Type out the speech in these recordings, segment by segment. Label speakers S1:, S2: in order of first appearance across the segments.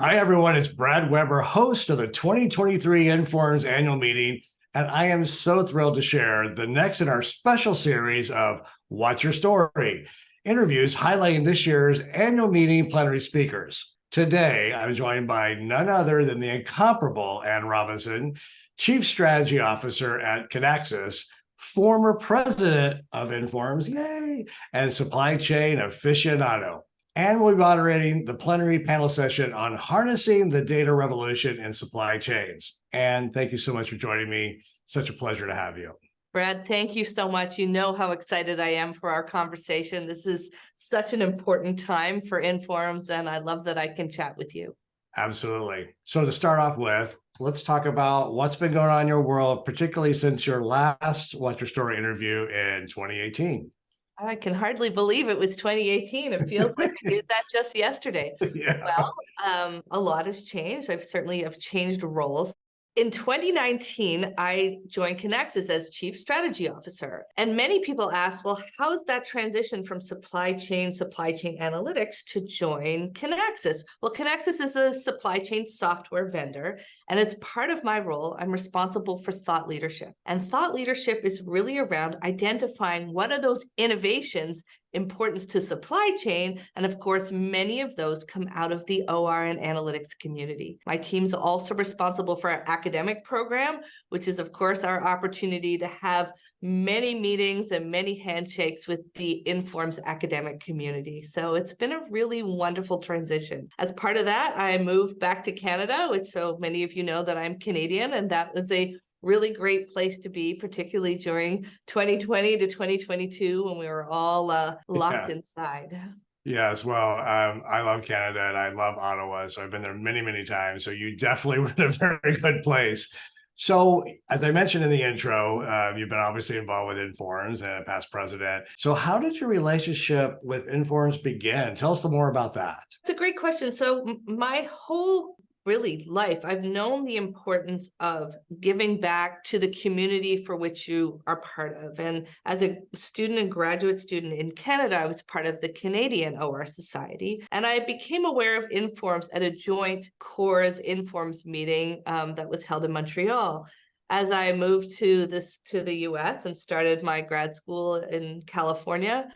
S1: Hi, everyone. It's Brad Weber, host of the 2023 Informs annual meeting, and I am so thrilled to share the next in our special series of What's Your Story? Interviews highlighting this year's annual meeting plenary speakers. Today, I'm joined by none other than the incomparable Ann Robinson, Chief Strategy Officer at Kinaxis, former president of Informs, yay, and supply chain aficionado. And we'll be moderating the plenary panel session on harnessing the data revolution in supply chains. And thank you so much for joining me. Such a pleasure to have you.
S2: Brad, thank you so much. You know how excited I am for our conversation. This is such an important time for Informs, and I love that I can chat with you.
S1: Absolutely. So to start off with, let's talk about what's been going on in your world, particularly since your last What's Your Story interview in 2018.
S2: I can hardly believe it was 2018. It feels like I did that just yesterday.
S1: Yeah.
S2: Well, a lot has changed. I've certainly changed roles. In 2019, I joined Kinaxis as Chief Strategy Officer. And many people ask, well, how is that transition from supply chain analytics to join Kinaxis? Well, Kinaxis is a supply chain software vendor. And as part of my role, I'm responsible for thought leadership. And thought leadership is really around identifying what are those innovations importance to supply chain. And of course, many of those come out of the OR and analytics community. My team's also responsible for our academic program, which is of course our opportunity to have many meetings and many handshakes with the Informs academic community. So it's been a really wonderful transition. As part of that, I moved back to Canada, which so many of you know that I'm Canadian, and that was a really great place to be, particularly during 2020 to 2022 when we were all locked inside.
S1: Yes, well, I love Canada and I love Ottawa, so I've been there many, many times. So you definitely were in a very good place. So, as I mentioned in the intro, you've been obviously involved with Informs and a past president. So, how did your relationship with Informs begin? Tell us some more about that.
S2: It's a great question. So, my whole life, I've known the importance of giving back to the community for which you are part of. And as a student and graduate student in Canada, I was part of the Canadian OR Society. And I became aware of Informs at a joint CORS Informs meeting that was held in Montreal. As I moved to the US and started my grad school in California,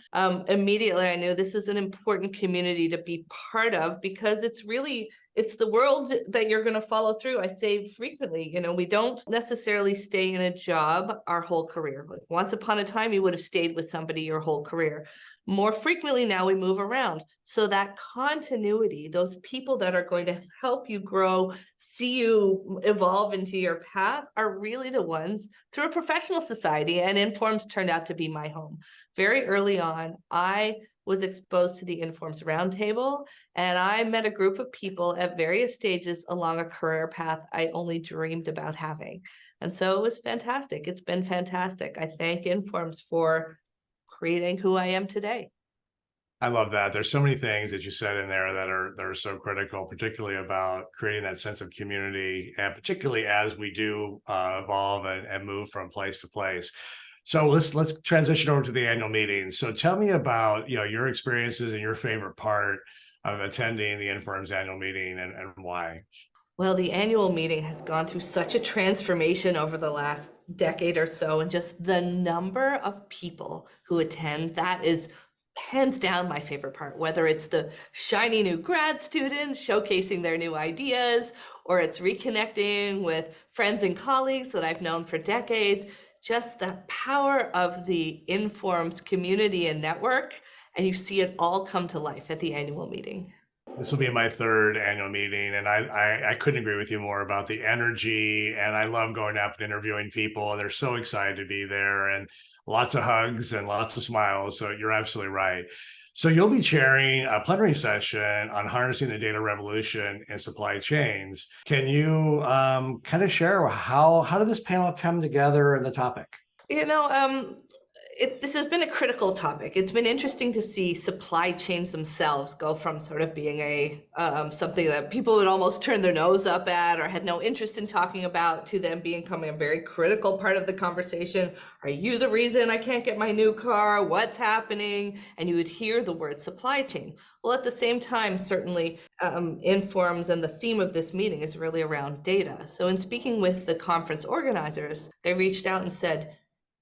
S2: immediately I knew this is an important community to be part of because it's the world that you're going to follow through. I say frequently, we don't necessarily stay in a job our whole career. Like once upon a time, you would have stayed with somebody your whole career. More frequently now we move around. So that continuity, those people that are going to help you grow, see you evolve into your path are really the ones through a professional society, and Informs turned out to be my home. Very early on, I was exposed to the Informs Roundtable, and I met a group of people at various stages along a career path I only dreamed about having. And so it was fantastic. It's been fantastic. I thank Informs for creating who I am today.
S1: I love that. There's so many things that you said in there that are so critical, particularly about creating that sense of community, and particularly as we do evolve and move from place to place. So let's transition over to the annual meeting. So tell me about your experiences and your favorite part of attending the Informs annual meeting and why.
S2: Well, the annual meeting has gone through such a transformation over the last decade or so, and just the number of people who attend, that is hands down my favorite part, whether it's the shiny new grad students showcasing their new ideas, or it's reconnecting with friends and colleagues that I've known for decades. Just the power of the Informs community and network, and you see it all come to life at the annual meeting.
S1: This will be my third annual meeting, and I couldn't agree with you more about the energy, and I love going up and interviewing people. They're so excited to be there, and lots of hugs and lots of smiles, so you're absolutely right. So you'll be chairing a plenary session on harnessing the data revolution in supply chains. Can you kind of share how did this panel come together and the topic?
S2: This has been a critical topic. It's been interesting to see supply chains themselves go from sort of being a something that people would almost turn their nose up at or had no interest in talking about, to them becoming a very critical part of the conversation. Are you the reason I can't get my new car? What's happening? And you would hear the word supply chain. Well, at the same time, certainly Informs and the theme of this meeting is really around data. So in speaking with the conference organizers, they reached out and said,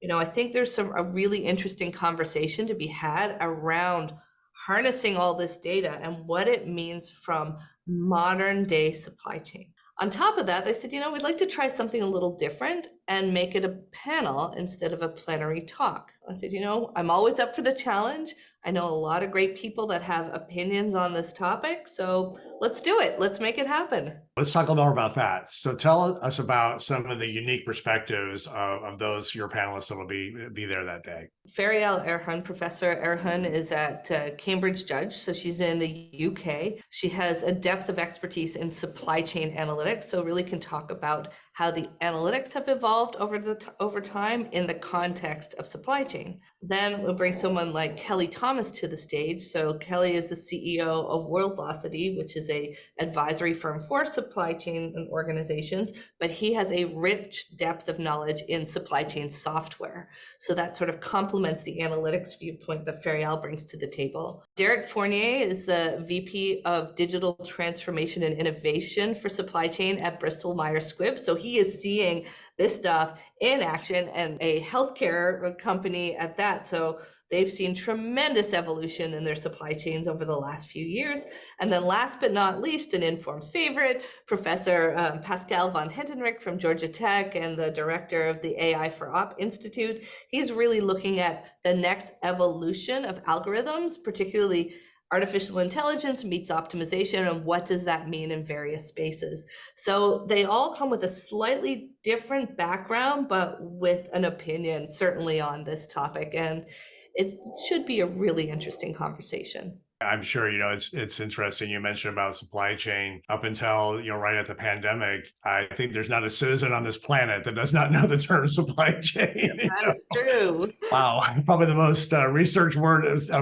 S2: I think there's a really interesting conversation to be had around harnessing all this data and what it means from modern day supply chain. On top of that, they said, we'd like to try something a little different and make it a panel instead of a plenary talk. I said, I'm always up for the challenge. I know a lot of great people that have opinions on this topic, so let's do it. Let's make it happen.
S1: Let's talk a little more about that. So tell us about some of the unique perspectives of those, your panelists that will be there that day.
S2: Feryal Erhun, Professor Erhun, is at Cambridge Judge, so she's in the UK. She has a depth of expertise in supply chain analytics, so really can talk about how the analytics have evolved over time in the context of supply chain. Then we'll bring someone like Kelly Thomas to the stage. So Kelly is the CEO of Worldlocity, which is a advisory firm for supply chain organizations, but he has a rich depth of knowledge in supply chain software. So that sort of complements the analytics viewpoint that Feryal brings to the table. Derrick Fournier is the VP of Digital Transformation and Innovation for Supply Chain at Bristol Myers Squibb. So he is seeing this stuff in action, and a healthcare company at that. So they've seen tremendous evolution in their supply chains over the last few years. And then last but not least, an Inform's favorite, Professor Pascal Van Hentenryck from Georgia Tech and the director of the AI for Op Institute. He's really looking at the next evolution of algorithms, particularly artificial intelligence meets optimization, and what does that mean in various spaces. So they all come with a slightly different background, but with an opinion certainly on this topic. And it should be a really interesting conversation.
S1: I'm sure, it's interesting. You mentioned about supply chain up until, right at the pandemic. I think there's not a citizen on this planet that does not know the term supply chain.
S2: That is true.
S1: Wow. Probably the most researched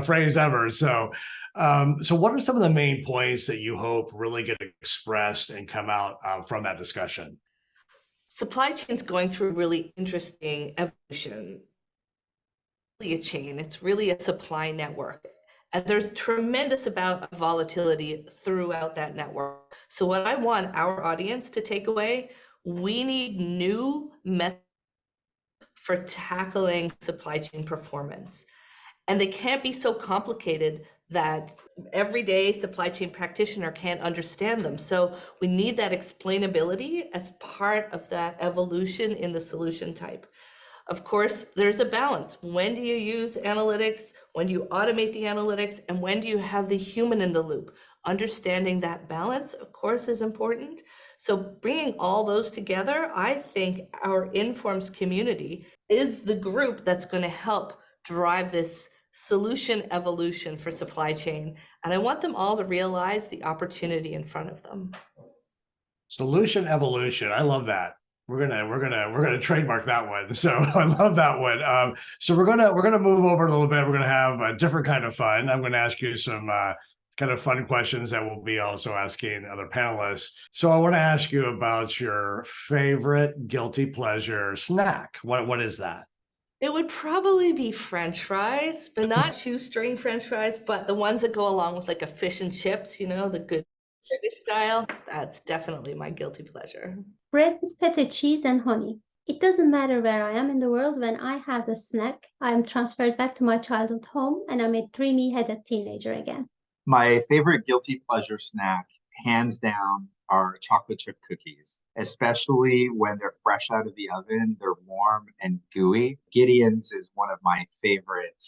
S1: phrase ever. So what are some of the main points that you hope really get expressed and come out from that discussion?
S2: Supply chain's going through really interesting evolution. A chain, it's really a supply network. And there's tremendous amount of volatility throughout that network. So what I want our audience to take away, we need new methods for tackling supply chain performance. And they can't be so complicated that everyday supply chain practitioner can't understand them. So we need that explainability as part of that evolution in the solution type. Of course, there's a balance. When do you use analytics? When do you automate the analytics? And when do you have the human in the loop? Understanding that balance, of course, is important. So bringing all those together, I think our Informs community is the group that's going to help drive this solution evolution for supply chain. And I want them all to realize the opportunity in front of them.
S1: Solution evolution. I love that. We're gonna trademark that one. So I love that one. So we're gonna move over a little bit. We're gonna have a different kind of fun. I'm gonna ask you some kind of fun questions that we'll be also asking other panelists. So I want to ask you about your favorite guilty pleasure snack. What is that?
S2: It would probably be French fries, but not shoestring French fries, but the ones that go along with like a fish and chips, the good British style. That's definitely my guilty pleasure.
S3: Bread with feta cheese and honey. It doesn't matter where I am in the world, when I have the snack, I am transferred back to my childhood home and I'm a dreamy-headed teenager again.
S4: My favorite guilty pleasure snack, hands down, are chocolate chip cookies, especially when they're fresh out of the oven. They're warm and gooey. Gideon's is one of my favorite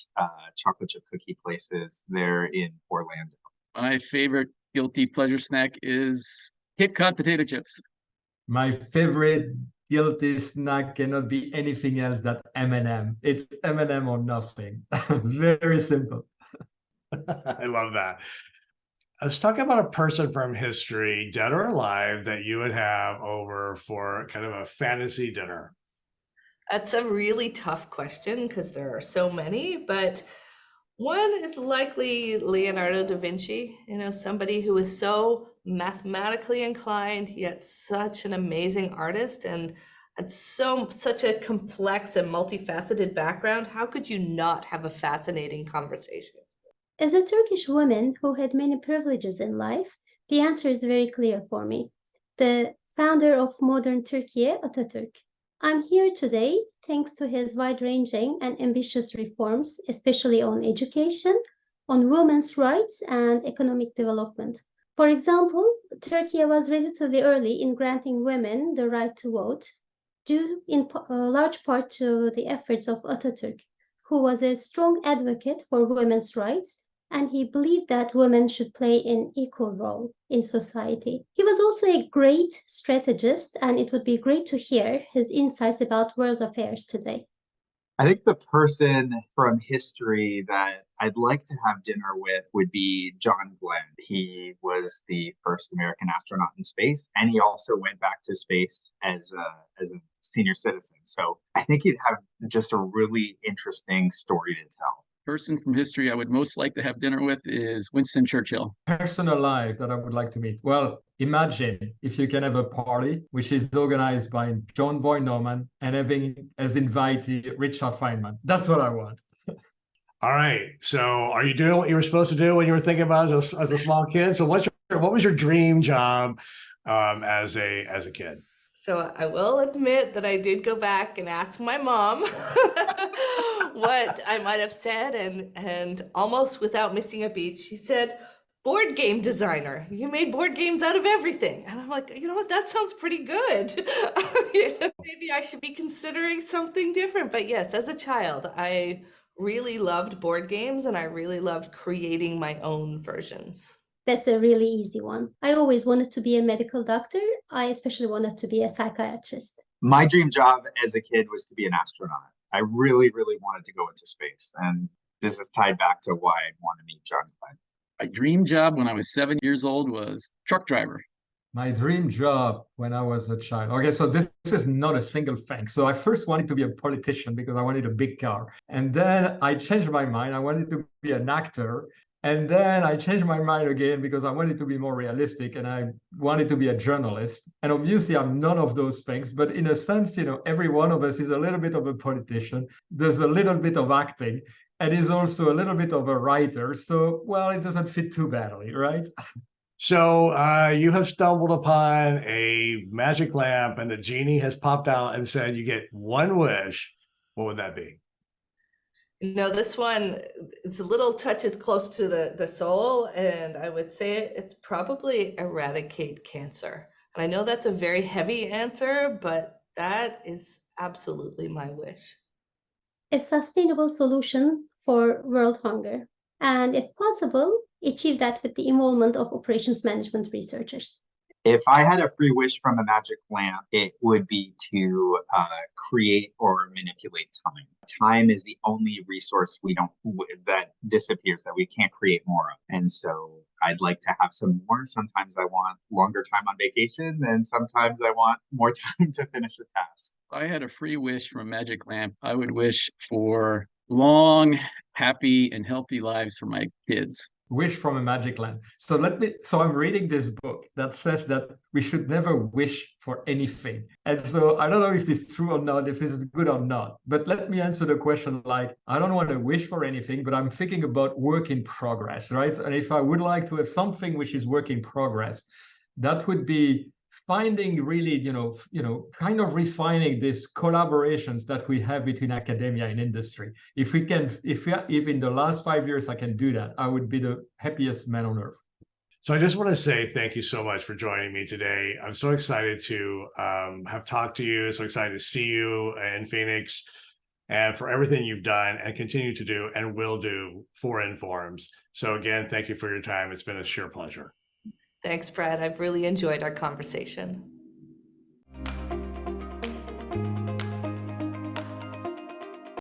S4: chocolate chip cookie places there in Orlando.
S5: My favorite guilty pleasure snack is Kit Kat potato chips.
S6: My favorite guilty snack cannot be anything else than M&M. It's M&M or nothing. Very simple.
S1: I love that. Let's talk about a person from history, dead or alive, that you would have over for kind of a fantasy dinner.
S2: That's a really tough question because there are so many, but one is likely Leonardo da Vinci, somebody who is so mathematically inclined, yet such an amazing artist and had such a complex and multifaceted background. How could you not have a fascinating conversation?
S3: As a Turkish woman who had many privileges in life, the answer is very clear for me. The founder of modern Turkey, Atatürk. I'm here today thanks to his wide-ranging and ambitious reforms, especially on education, on women's rights, and economic development. For example, Turkey was relatively early in granting women the right to vote, due in large part to the efforts of Atatürk, who was a strong advocate for women's rights, and he believed that women should play an equal role in society. He was also a great strategist, and it would be great to hear his insights about world affairs today.
S4: I think the person from history that I'd like to have dinner with would be John Glenn. He was the first American astronaut in space, and he also went back to space as a senior citizen. So I think he'd have just a really interesting story to tell.
S5: Person from history I would most like to have dinner with is Winston Churchill.
S6: Person alive that I would like to meet. Well, imagine if you can have a party which is organized by John Boy Norman and having as invitee Richard Feynman. That's what I want.
S1: All right. So are you doing what you were supposed to do when you were thinking about as a small kid? So what was your dream job as a kid?
S2: So I will admit that I did go back and ask my mom what I might have said, and almost without missing a beat, she said, board game designer. You made board games out of everything. And I'm like, you know what, that sounds pretty good. Maybe I should be considering something different. But yes, as a child, I really loved board games and I really loved creating my own versions.
S3: That's a really easy one. I always wanted to be a medical doctor. I especially wanted to be a psychiatrist.
S4: My dream job as a kid was to be an astronaut. I really, really wanted to go into space. And this is tied back to why I want to meet John Glenn.
S5: My dream job when I was 7 years old was truck driver.
S6: My dream job when I was a child. Okay, so this is not a single thing. So I first wanted to be a politician because I wanted a big car. And then I changed my mind. I wanted to be an actor. And then I changed my mind again because I wanted to be more realistic and I wanted to be a journalist. And obviously I'm none of those things, but in a sense, every one of us is a little bit of a politician. There's a little bit of acting and is also a little bit of a writer. So, well, it doesn't fit too badly, right?
S1: So you have stumbled upon a magic lamp and the genie has popped out and said, you get one wish. What would that be?
S2: This one is a little touches close to the soul, and I would say it's probably eradicate cancer. And I know that's a very heavy answer, but that is absolutely my wish.
S3: A sustainable solution for world hunger. And if possible, achieve that with the involvement of operations management researchers.
S4: If I had a free wish from a magic lamp, it would be to create or manipulate time. Time is the only resource that disappears, that we can't create more of. And so I'd like to have some more. Sometimes I want longer time on vacation, and sometimes I want more time to finish a task.
S5: If I had a free wish from a magic lamp, I would wish for long, happy, and healthy lives for my kids.
S6: Wish from a magic lamp. So I'm reading this book that says that we should never wish for anything. And so I don't know if this is true or not, if this is good or not, but let me answer the question like, I don't want to wish for anything, but I'm thinking about work in progress, right? And if I would like to have something which is work in progress, that would be finding really, kind of refining these collaborations that we have between academia and industry. If in the last 5 years I can do that, I would be the happiest man on earth.
S1: So I just want to say thank you so much for joining me today. I'm so excited to have talked to you, so excited to see you in Phoenix, and for everything you've done and continue to do and will do for Informs. So again, thank you for your time. It's been a sheer pleasure.
S2: Thanks, Brad. I've really enjoyed our conversation.